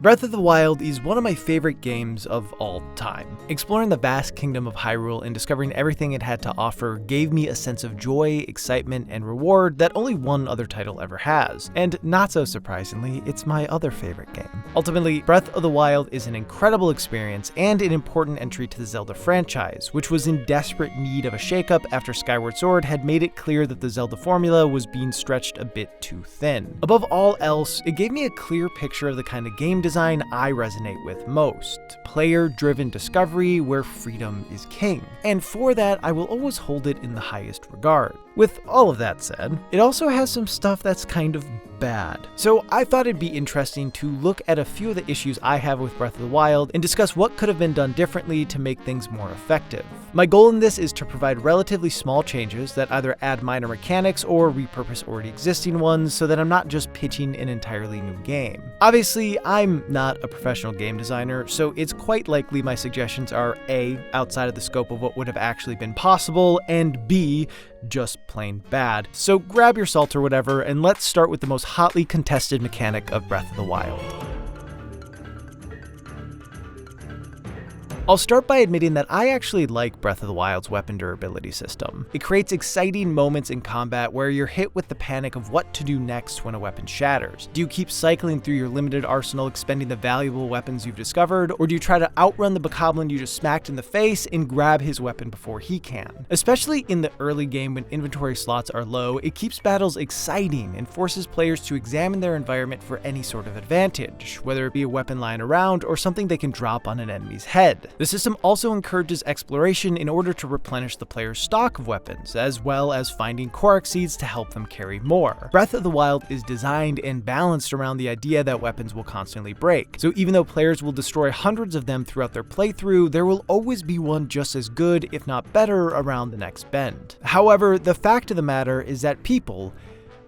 Breath of the Wild is one of my favorite games of all time. Exploring the vast kingdom of Hyrule and discovering everything it had to offer gave me a sense of joy, excitement, and reward that only one other title ever has. And not so surprisingly, it's my other favorite game. Ultimately, Breath of the Wild is an incredible experience and an important entry to the Zelda franchise, which was in desperate need of a shakeup after Skyward Sword had made it clear that the Zelda formula was being stretched a bit too thin. Above all else, it gave me a clear picture of the kind of game design I resonate with most. Player-driven discovery where freedom is king. And for that, I will always hold it in the highest regard. With all of that said, it also has some stuff that's kind of bad. So I thought it'd be interesting to look at a few of the issues I have with Breath of the Wild and discuss what could have been done differently to make things more effective. My goal in this is to provide relatively small changes that either add minor mechanics or repurpose already existing ones so that I'm not just pitching an entirely new game. Obviously, I'm not a professional game designer, so it's quite likely my suggestions are A, outside of the scope of what would have actually been possible, and B, just plain bad. So grab your salt or whatever, and let's start with the most hotly contested mechanic of Breath of the Wild. I'll start by admitting that I actually like Breath of the Wild's weapon durability system. It creates exciting moments in combat where you're hit with the panic of what to do next when a weapon shatters. Do you keep cycling through your limited arsenal, expending the valuable weapons you've discovered, or do you try to outrun the bokoblin you just smacked in the face and grab his weapon before he can? Especially in the early game when inventory slots are low, it keeps battles exciting and forces players to examine their environment for any sort of advantage, whether it be a weapon lying around or something they can drop on an enemy's head. The system also encourages exploration in order to replenish the player's stock of weapons, as well as finding Korok seeds to help them carry more. Breath of the Wild is designed and balanced around the idea that weapons will constantly break, so even though players will destroy hundreds of them throughout their playthrough, there will always be one just as good, if not better, around the next bend. However, the fact of the matter is that people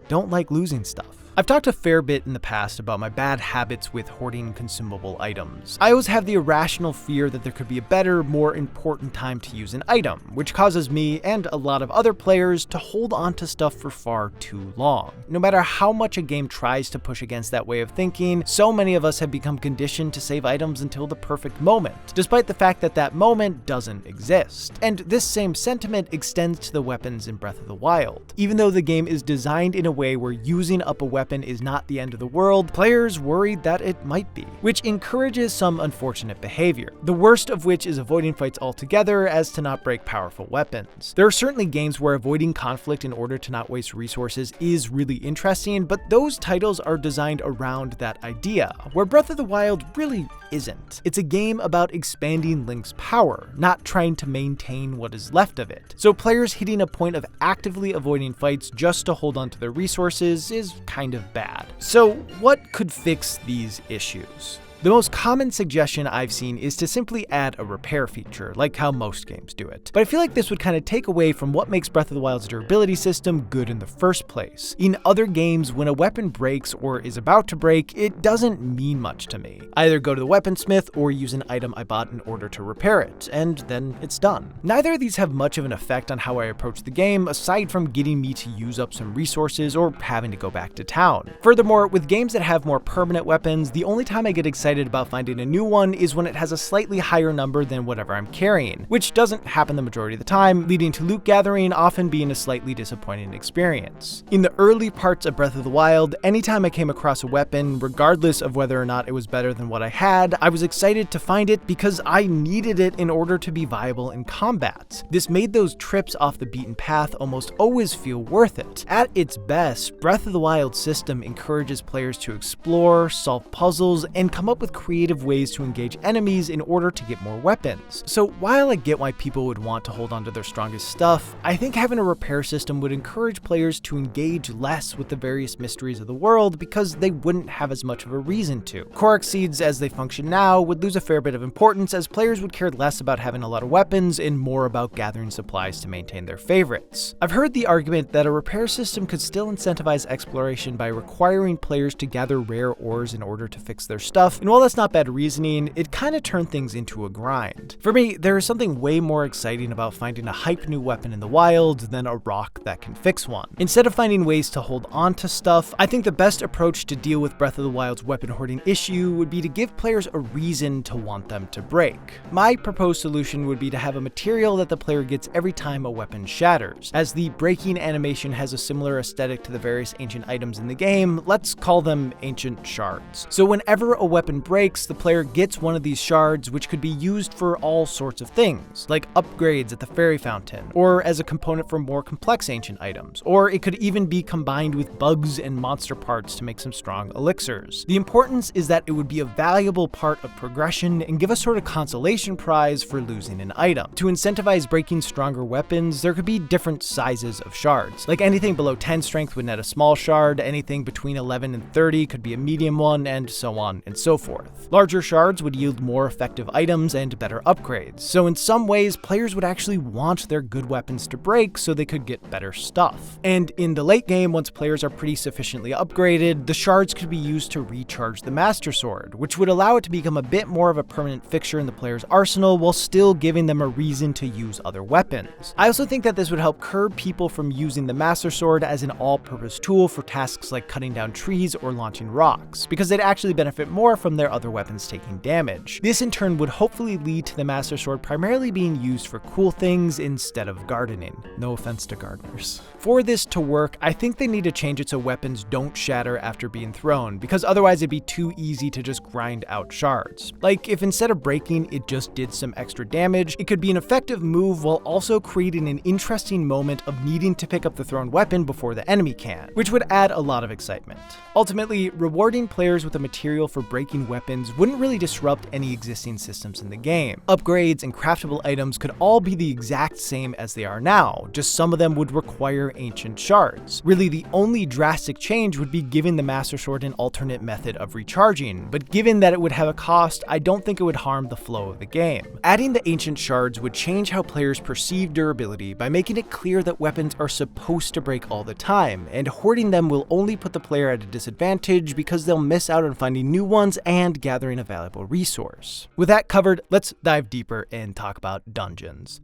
don't like losing stuff. I've talked a fair bit in the past about my bad habits with hoarding consumable items. I always have the irrational fear that there could be a better, more important time to use an item, which causes me and a lot of other players to hold on to stuff for far too long. No matter how much a game tries to push against that way of thinking, so many of us have become conditioned to save items until the perfect moment, despite the fact that that moment doesn't exist. And this same sentiment extends to the weapons in Breath of the Wild. Even though the game is designed in a way where using up a weapon is not the end of the world, players worry that it might be, which encourages some unfortunate behavior, the worst of which is avoiding fights altogether as to not break powerful weapons. There are certainly games where avoiding conflict in order to not waste resources is really interesting, but those titles are designed around that idea, where Breath of the Wild really isn't. It's a game about expanding Link's power, not trying to maintain what is left of it. So players hitting a point of actively avoiding fights just to hold on to their resources is kind of bad. So what could fix these issues? The most common suggestion I've seen is to simply add a repair feature, like how most games do it. But I feel like this would kind of take away from what makes Breath of the Wild's durability system good in the first place. In other games, when a weapon breaks or is about to break, it doesn't mean much to me. I either go to the weaponsmith or use an item I bought in order to repair it, and then it's done. Neither of these have much of an effect on how I approach the game, aside from getting me to use up some resources or having to go back to town. Furthermore, with games that have more permanent weapons, the only time I get excited about finding a new one is when it has a slightly higher number than whatever I'm carrying, which doesn't happen the majority of the time, leading to loot gathering often being a slightly disappointing experience. In the early parts of Breath of the Wild, anytime I came across a weapon, regardless of whether or not it was better than what I had, I was excited to find it because I needed it in order to be viable in combat. This made those trips off the beaten path almost always feel worth it. At its best, Breath of the Wild system encourages players to explore, solve puzzles, and come up with creative ways to engage enemies in order to get more weapons. So while I get why people would want to hold on to their strongest stuff, I think having a repair system would encourage players to engage less with the various mysteries of the world because they wouldn't have as much of a reason to. Korok seeds as they function now would lose a fair bit of importance as players would care less about having a lot of weapons and more about gathering supplies to maintain their favorites. I've heard the argument that a repair system could still incentivize exploration by requiring players to gather rare ores in order to fix their stuff, And while that's not bad reasoning, it kinda turned things into a grind. For me, there is something way more exciting about finding a hype new weapon in the wild than a rock that can fix one. Instead of finding ways to hold on to stuff, I think the best approach to deal with Breath of the Wild's weapon hoarding issue would be to give players a reason to want them to break. My proposed solution would be to have a material that the player gets every time a weapon shatters. As the breaking animation has a similar aesthetic to the various ancient items in the game, let's call them ancient shards. So whenever a weapon breaks, the player gets one of these shards, which could be used for all sorts of things, like upgrades at the fairy fountain, or as a component for more complex ancient items, or it could even be combined with bugs and monster parts to make some strong elixirs. The importance is that it would be a valuable part of progression and give a sort of consolation prize for losing an item. To incentivize breaking stronger weapons, there could be different sizes of shards. Like anything below 10 strength would net a small shard, anything between 11 and 30 could be a medium one, and so on and so forth. Larger shards would yield more effective items and better upgrades, so in some ways, players would actually want their good weapons to break so they could get better stuff. And in the late game, once players are pretty sufficiently upgraded, the shards could be used to recharge the Master Sword, which would allow it to become a bit more of a permanent fixture in the player's arsenal while still giving them a reason to use other weapons. I also think that this would help curb people from using the Master Sword as an all-purpose tool for tasks like cutting down trees or launching rocks, because they'd actually benefit more from their other weapons taking damage. This in turn would hopefully lead to the Master Sword primarily being used for cool things instead of gardening. No offense to gardeners. For this to work, I think they need to change it so weapons don't shatter after being thrown, because otherwise it'd be too easy to just grind out shards. Like if instead of breaking, it just did some extra damage, it could be an effective move while also creating an interesting moment of needing to pick up the thrown weapon before the enemy can, which would add a lot of excitement. Ultimately, rewarding players with a material for breaking weapons wouldn't really disrupt any existing systems in the game. Upgrades and craftable items could all be the exact same as they are now, just some of them would require ancient shards. Really, the only drastic change would be giving the Master Sword an alternate method of recharging, but given that it would have a cost, I don't think it would harm the flow of the game. Adding the ancient shards would change how players perceive durability by making it clear that weapons are supposed to break all the time, and hoarding them will only put the player at a disadvantage because they'll miss out on finding new ones and gathering a valuable resource. With that covered, let's dive deeper and talk about dungeons.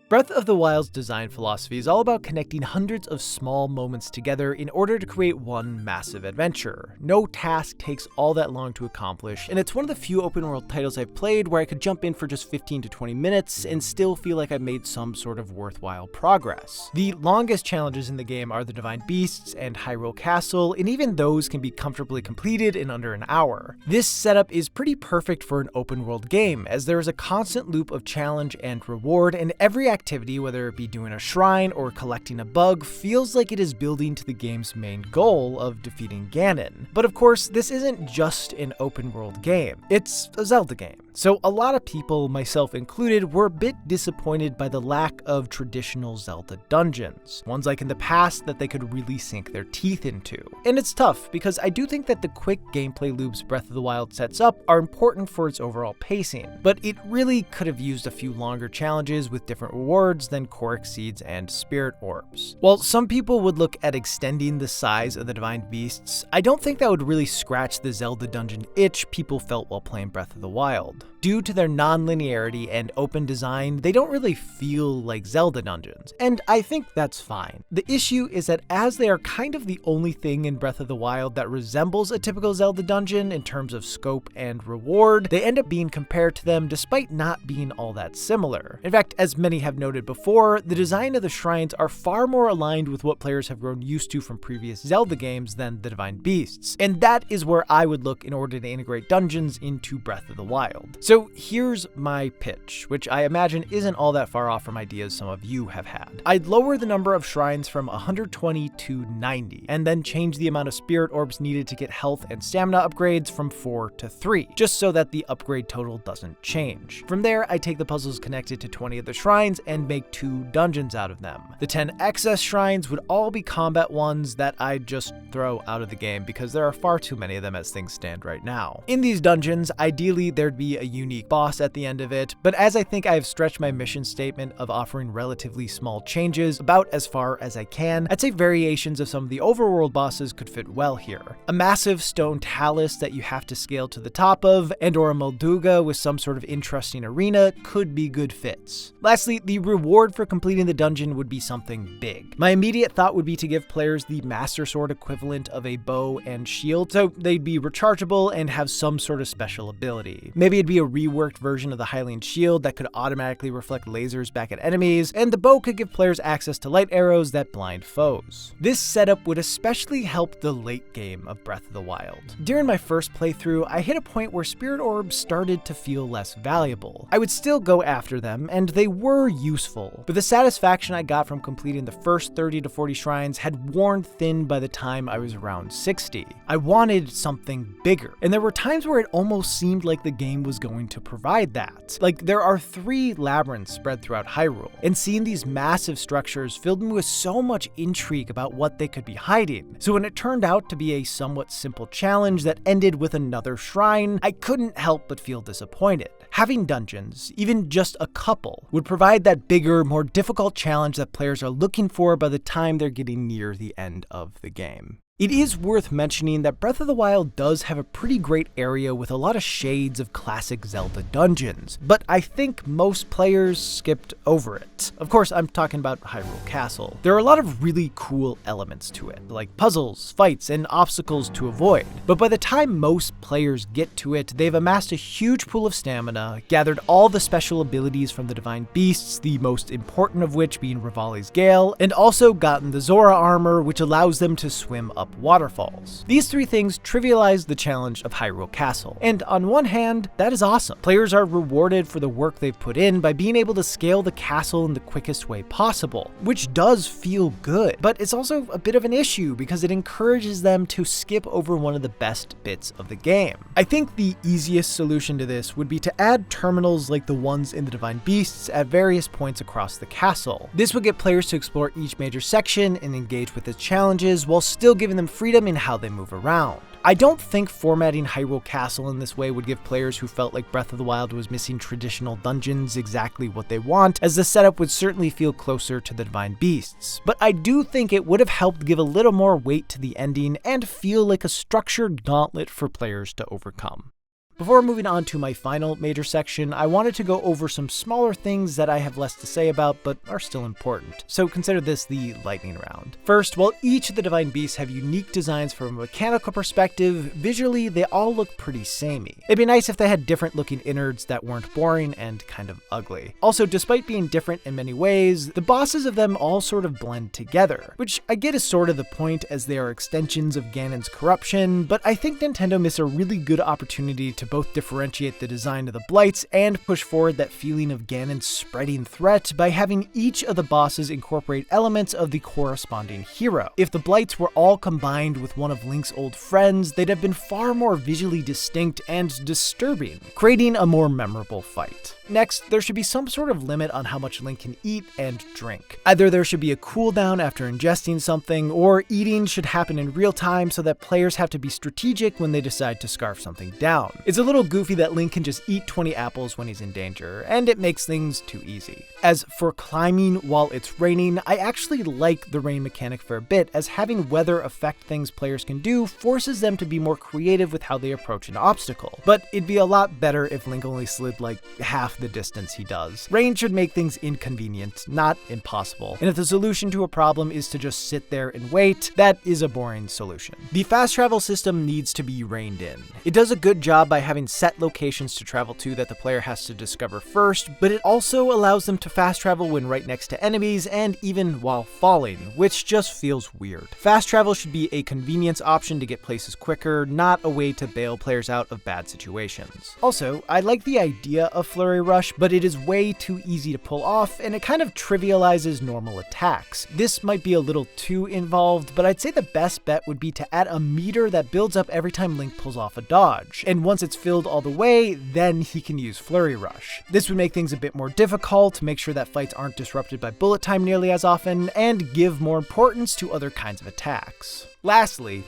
Breath of the Wild's design philosophy is all about connecting hundreds of small moments together in order to create one massive adventure. No task takes all that long to accomplish, and it's one of the few open world titles I've played where I could jump in for just 15 to 20 minutes and still feel like I've made some sort of worthwhile progress. The longest challenges in the game are the Divine Beasts and Hyrule Castle, and even those can be comfortably completed in under an hour. This setup is pretty perfect for an open world game, as there is a constant loop of challenge and reward, and every activity, whether it be doing a shrine or collecting a bug, feels like it is building to the game's main goal of defeating Ganon. But of course, this isn't just an open world game, it's a Zelda game. So a lot of people, myself included, were a bit disappointed by the lack of traditional Zelda dungeons, ones like in the past that they could really sink their teeth into. And it's tough, because I do think that the quick gameplay loops Breath of the Wild sets up are important for its overall pacing, but it really could have used a few longer challenges with different rewards than Korok Seeds and Spirit Orbs. While some people would look at extending the size of the Divine Beasts, I don't think that would really scratch the Zelda dungeon itch people felt while playing Breath of the Wild. Due to their non-linearity and open design, they don't really feel like Zelda dungeons, and I think that's fine. The issue is that as they are kind of the only thing in Breath of the Wild that resembles a typical Zelda dungeon in terms of scope and reward, they end up being compared to them despite not being all that similar. In fact, as many have noted before, the design of the shrines are far more aligned with what players have grown used to from previous Zelda games than the Divine Beasts, and that is where I would look in order to integrate dungeons into Breath of the Wild. So here's my pitch, which I imagine isn't all that far off from ideas some of you have had. I'd lower the number of shrines from 120 to 90, and then change the amount of spirit orbs needed to get health and stamina upgrades from 4 to 3, just so that the upgrade total doesn't change. From there, I take the puzzles connected to 20 of the shrines and make 2 dungeons out of them. The 10 excess shrines would all be combat ones that I'd just throw out of the game because there are far too many of them as things stand right now. In these dungeons, ideally there'd be a unique boss at the end of it, but as I think I've stretched my mission statement of offering relatively small changes about as far as I can, I'd say variations of some of the overworld bosses could fit well here. A massive stone talus that you have to scale to the top of, and or a Molduga with some sort of interesting arena could be good fits. Lastly, the reward for completing the dungeon would be something big. My immediate thought would be to give players the Master Sword equivalent of a bow and shield, so they'd be rechargeable and have some sort of special ability. Maybe it'd be a reworked version of the Hylian shield that could automatically reflect lasers back at enemies, and the bow could give players access to light arrows that blind foes. This setup would especially help the late game of Breath of the Wild. During my first playthrough, I hit a point where spirit orbs started to feel less valuable. I would still go after them, and they were useful, but the satisfaction I got from completing the first 30 to 40 shrines had worn thin by the time I was around 60. I wanted something bigger, and there were times where it almost seemed like the game was going to provide that. Like, there are 3 labyrinths spread throughout Hyrule, and seeing these massive structures filled me with so much intrigue about what they could be hiding. So when it turned out to be a somewhat simple challenge that ended with another shrine, I couldn't help but feel disappointed. Having dungeons, even just a couple, would provide that bigger, more difficult challenge that players are looking for by the time they're getting near the end of the game. It is worth mentioning that Breath of the Wild does have a pretty great area with a lot of shades of classic Zelda dungeons, but I think most players skipped over it. Of course, I'm talking about Hyrule Castle. There are a lot of really cool elements to it, like puzzles, fights, and obstacles to avoid. But by the time most players get to it, they've amassed a huge pool of stamina, gathered all the special abilities from the Divine Beasts, the most important of which being Rivali's Gale, and also gotten the Zora armor, which allows them to swim up waterfalls. These 3 things trivialize the challenge of Hyrule Castle, and on one hand, that is awesome. Players are rewarded for the work they've put in by being able to scale the castle in the quickest way possible, which does feel good, but it's also a bit of an issue because it encourages them to skip over one of the best bits of the game. I think the easiest solution to this would be to add terminals like the ones in the Divine Beasts at various points across the castle. This would get players to explore each major section and engage with the challenges while still giving them freedom in how they move around. I don't think formatting Hyrule Castle in this way would give players who felt like Breath of the Wild was missing traditional dungeons exactly what they want, as the setup would certainly feel closer to the Divine Beasts. But I do think it would have helped give a little more weight to the ending and feel like a structured gauntlet for players to overcome. Before moving on to my final major section, I wanted to go over some smaller things that I have less to say about but are still important. So consider this the lightning round. First, while each of the Divine Beasts have unique designs from a mechanical perspective, visually they all look pretty samey. It'd be nice if they had different looking innards that weren't boring and kind of ugly. Also, despite being different in many ways, the bosses of them all sort of blend together, which I get is sort of the point as they are extensions of Ganon's corruption, but I think Nintendo missed a really good opportunity to both differentiate the design of the blights and push forward that feeling of Ganon's spreading threat by having each of the bosses incorporate elements of the corresponding hero. If the blights were all combined with one of Link's old friends, they'd have been far more visually distinct and disturbing, creating a more memorable fight. Next, there should be some sort of limit on how much Link can eat and drink. Either there should be a cooldown after ingesting something, or eating should happen in real time so that players have to be strategic when they decide to scarf something down. It's a little goofy that Link can just eat 20 apples when he's in danger, and it makes things too easy. As for climbing while it's raining, I actually like the rain mechanic for a bit, as having weather affect things players can do forces them to be more creative with how they approach an obstacle. But it'd be a lot better if Link only slid like half the distance he does. Rain should make things inconvenient, not impossible. And if the solution to a problem is to just sit there and wait, that is a boring solution. The fast travel system needs to be reined in. It does a good job by having set locations to travel to that the player has to discover first, but it also allows them to fast travel when right next to enemies and even while falling, which just feels weird. Fast travel should be a convenience option to get places quicker, not a way to bail players out of bad situations. Also, I like the idea of Flurry Rush, but it is way too easy to pull off, and it kind of trivializes normal attacks. This might be a little too involved, but I'd say the best bet would be to add a meter that builds up every time Link pulls off a dodge, and once it's filled all the way, then he can use Flurry Rush. This would make things a bit more difficult, make sure that fights aren't disrupted by bullet time nearly as often, and give more importance to other kinds of attacks. Lastly,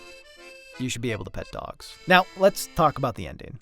you should be able to pet dogs. Now, let's talk about the ending.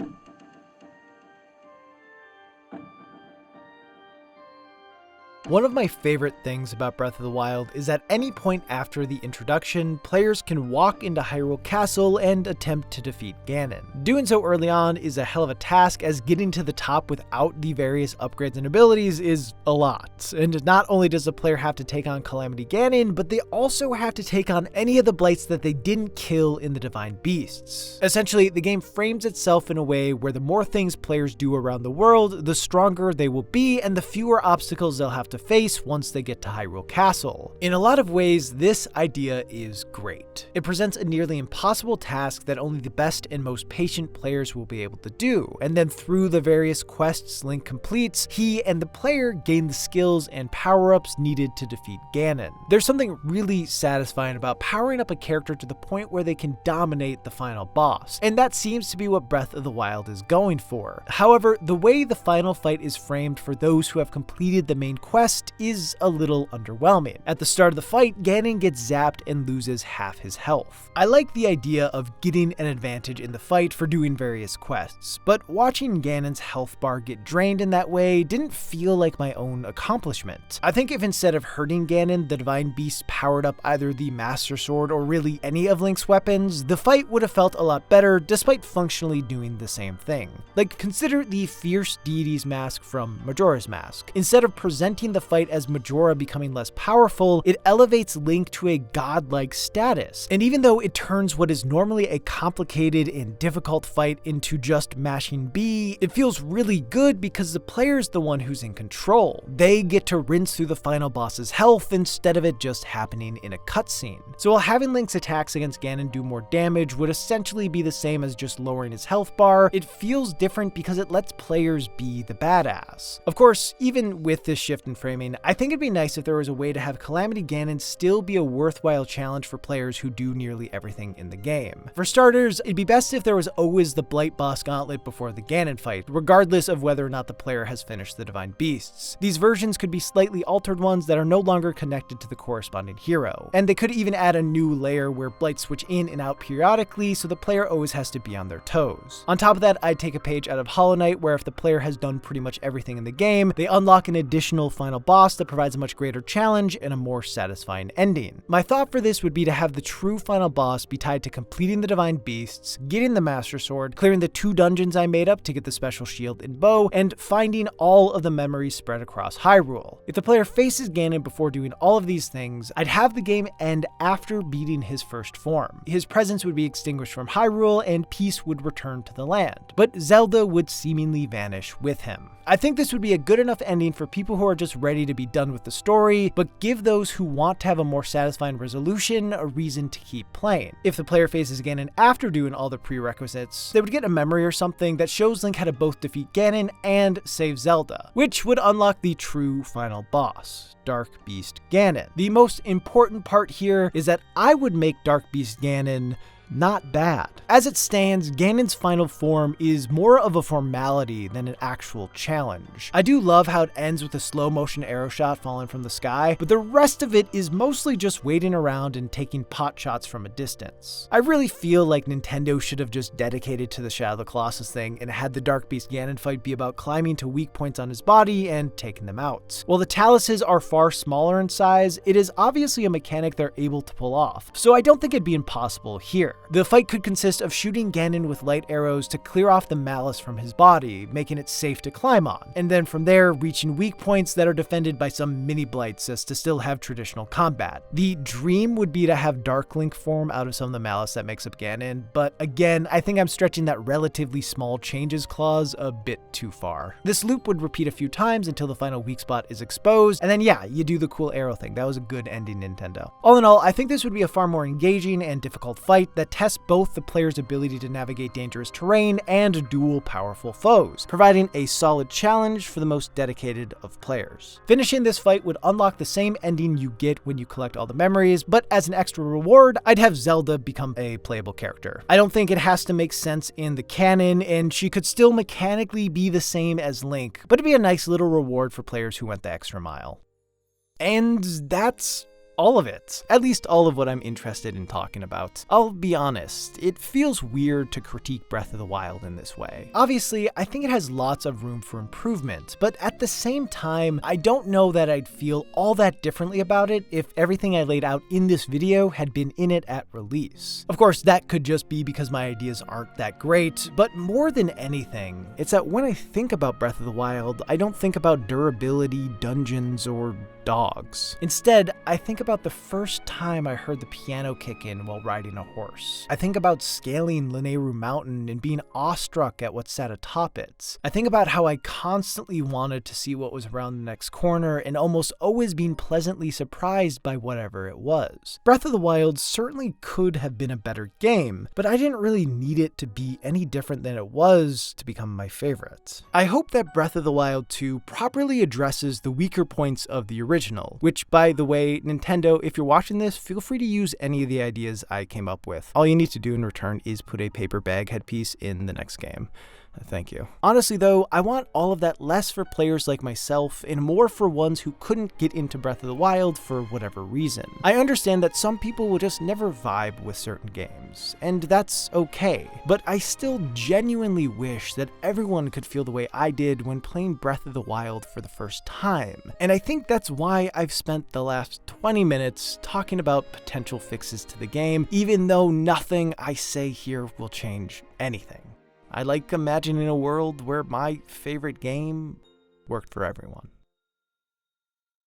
One of my favorite things about Breath of the Wild is at any point after the introduction, players can walk into Hyrule Castle and attempt to defeat Ganon. Doing so early on is a hell of a task, as getting to the top without the various upgrades and abilities is a lot. And not only does the player have to take on Calamity Ganon, but they also have to take on any of the blights that they didn't kill in the Divine Beasts. Essentially, the game frames itself in a way where the more things players do around the world, the stronger they will be and the fewer obstacles they'll have to face once they get to Hyrule Castle. In a lot of ways, this idea is great. It presents a nearly impossible task that only the best and most patient players will be able to do, and then through the various quests Link completes, he and the player gain the skills and power-ups needed to defeat Ganon. There's something really satisfying about powering up a character to the point where they can dominate the final boss, and that seems to be what Breath of the Wild is going for. However, the way the final fight is framed for those who have completed the main quest is a little underwhelming. At the start of the fight, Ganon gets zapped and loses half his health. I like the idea of getting an advantage in the fight for doing various quests, but watching Ganon's health bar get drained in that way didn't feel like my own accomplishment. I think if instead of hurting Ganon, the Divine Beast powered up either the Master Sword or really any of Link's weapons, the fight would have felt a lot better despite functionally doing the same thing. Like, consider the Fierce Deity's mask from Majora's Mask. Instead of presenting the fight as Majora becoming less powerful, it elevates Link to a godlike status. And even though it turns what is normally a complicated and difficult fight into just mashing B, it feels really good because the player's the one who's in control. They get to rinse through the final boss's health instead of it just happening in a cutscene. So while having Link's attacks against Ganon do more damage would essentially be the same as just lowering his health bar, it feels different because it lets players be the badass. Of course, even with this shift in framing, I think it'd be nice if there was a way to have Calamity Ganon still be a worthwhile challenge for players who do nearly everything in the game. For starters, it'd be best if there was always the Blight Boss Gauntlet before the Ganon fight, regardless of whether or not the player has finished the Divine Beasts. These versions could be slightly altered ones that are no longer connected to the corresponding hero, and they could even add a new layer where blights switch in and out periodically so the player always has to be on their toes. On top of that, I'd take a page out of Hollow Knight where if the player has done pretty much everything in the game, they unlock an additional final boss that provides a much greater challenge and a more satisfying ending. My thought for this would be to have the true final boss be tied to completing the Divine Beasts, getting the Master Sword, clearing the 2 dungeons I made up to get the special shield and bow, and finding all of the memories spread across Hyrule. If the player faces Ganon before doing all of these things, I'd have the game end after beating his first form. His presence would be extinguished from Hyrule and peace would return to the land, but Zelda would seemingly vanish with him. I think this would be a good enough ending for people who are just ready to be done with the story, but give those who want to have a more satisfying resolution a reason to keep playing. If the player faces Ganon after doing all the prerequisites, they would get a memory or something that shows Link how to both defeat Ganon and save Zelda, which would unlock the true final boss, Dark Beast Ganon. The most important part here is that I would make Dark Beast Ganon not bad. As it stands, Ganon's final form is more of a formality than an actual challenge. I do love how it ends with a slow motion arrow shot falling from the sky, but the rest of it is mostly just waiting around and taking pot shots from a distance. I really feel like Nintendo should have just dedicated to the Shadow of the Colossus thing and had the Dark Beast Ganon fight be about climbing to weak points on his body and taking them out. While the taluses are far smaller in size, it is obviously a mechanic they're able to pull off, so I don't think it'd be impossible here. The fight could consist of shooting Ganon with light arrows to clear off the malice from his body, making it safe to climb on, and then from there reaching weak points that are defended by some mini blights as to still have traditional combat. The dream would be to have Dark Link form out of some of the malice that makes up Ganon, but again, I think I'm stretching that relatively small changes clause a bit too far. This loop would repeat a few times until the final weak spot is exposed, and then yeah, you do the cool arrow thing. That was a good ending, Nintendo. All in all, I think this would be a far more engaging and difficult fight that tests both the player's ability to navigate dangerous terrain and duel powerful foes, providing a solid challenge for the most dedicated of players. Finishing this fight would unlock the same ending you get when you collect all the memories, but as an extra reward, I'd have Zelda become a playable character. I don't think it has to make sense in the canon, and she could still mechanically be the same as Link, but it'd be a nice little reward for players who went the extra mile. And that's all of it. At least all of what I'm interested in talking about. I'll be honest, it feels weird to critique Breath of the Wild in this way. Obviously, I think it has lots of room for improvement, but at the same time, I don't know that I'd feel all that differently about it if everything I laid out in this video had been in it at release. Of course, that could just be because my ideas aren't that great, but more than anything, it's that when I think about Breath of the Wild, I don't think about durability, dungeons, or dogs. Instead, I think about the first time I heard the piano kick in while riding a horse. I think about scaling Lanayru Mountain and being awestruck at what sat atop it. I think about how I constantly wanted to see what was around the next corner and almost always being pleasantly surprised by whatever it was. Breath of the Wild certainly could have been a better game, but I didn't really need it to be any different than it was to become my favorite. I hope that Breath of the Wild 2 properly addresses the weaker points of the original, which, by the way, Nintendo, if you're watching this, feel free to use any of the ideas I came up with. All you need to do in return is put a paper bag headpiece in the next game. Thank you. Honestly though, I want all of that less for players like myself and more for ones who couldn't get into Breath of the Wild for whatever reason. I understand that some people will just never vibe with certain games, and that's okay, but I still genuinely wish that everyone could feel the way I did when playing Breath of the Wild for the first time. And I think that's why I've spent the last 20 minutes talking about potential fixes to the game, even though nothing I say here will change anything. I like imagining a world where my favorite game worked for everyone.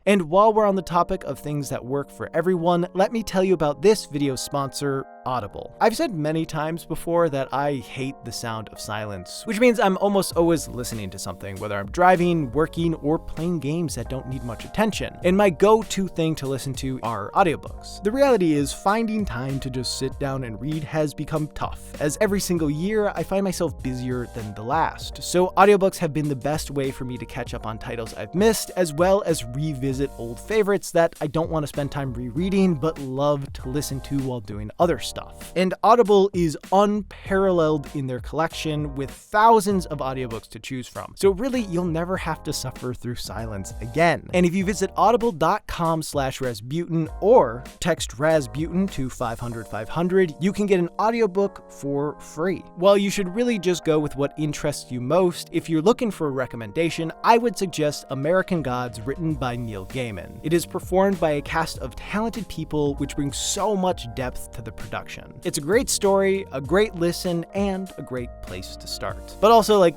And while we're on the topic of things that work for everyone, let me tell you about this video's sponsor, Audible. I've said many times before that I hate the sound of silence, which means I'm almost always listening to something, whether I'm driving, working, or playing games that don't need much attention. And my go-to thing to listen to are audiobooks. The reality is, finding time to just sit down and read has become tough, as every single year I find myself busier than the last. So audiobooks have been the best way for me to catch up on titles I've missed, as well as revisit old favorites that I don't want to spend time rereading, but love to listen to while doing other stuff. And Audible is unparalleled in their collection with thousands of audiobooks to choose from. So really, you'll never have to suffer through silence again. And if you visit audible.com/Razbuten or text Razbuten to 500-500, you can get an audiobook for free. While you should really just go with what interests you most, if you're looking for a recommendation, I would suggest American Gods, written by Neil Gaiman. It is performed by a cast of talented people, which brings so much depth to the production. It's a great story, a great listen, and a great place to start. But also,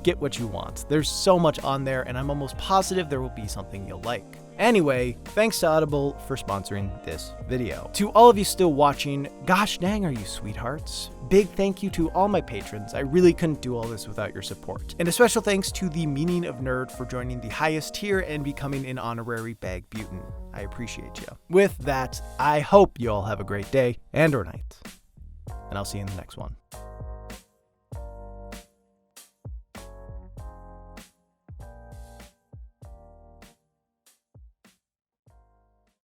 get what you want. There's so much on there, and I'm almost positive there will be something you'll like. Anyway, thanks to Audible for sponsoring this video. To all of you still watching, gosh dang are you sweethearts. Big thank you to all my patrons. I really couldn't do all this without your support. And a special thanks to the Meaning of Nerd for joining the highest tier and becoming an honorary Bagbuten. I appreciate you. With that, I hope you all have a great day and or night. And I'll see you in the next one.